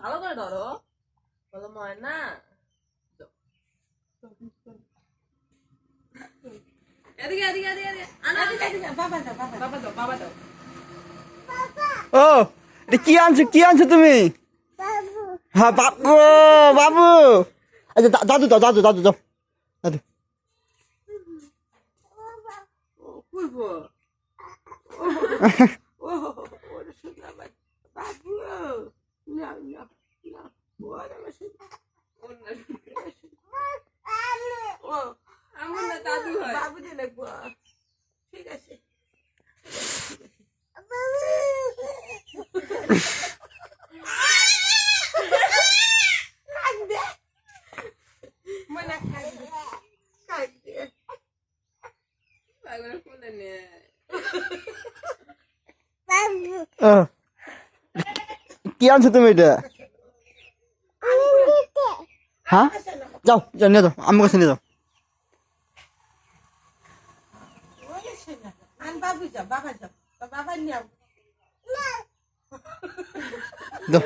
ভালো করে ধরো, বলো ময়না। এদিকে এদিকে এদিকে এদিকে আনা এদিকে, বাবা যাও বাবা যাও বাবা যাও। ও এটা কি আনছো তুমি? হ্যাঁ বাবু বাবু। আচ্ছা দাদু দাও দাদু দাদু দাও দাদু। খুলবো ও ওরে শোনা ভাই বাবু না না না ওরে ওরে ও আমার না দাদু হয় বাবু দিয়ে লাগবো। ঠিক আছে মনে খাইবে খাইবে বাবুর কোলে নে। কি আনছো তুমি এটা? হ্যাঁ যাও যাও নিয়ে যাও আমার কাছে নিয়ে যাও। বাবু যাও বাবা যাও বাবা নিয়ে দাও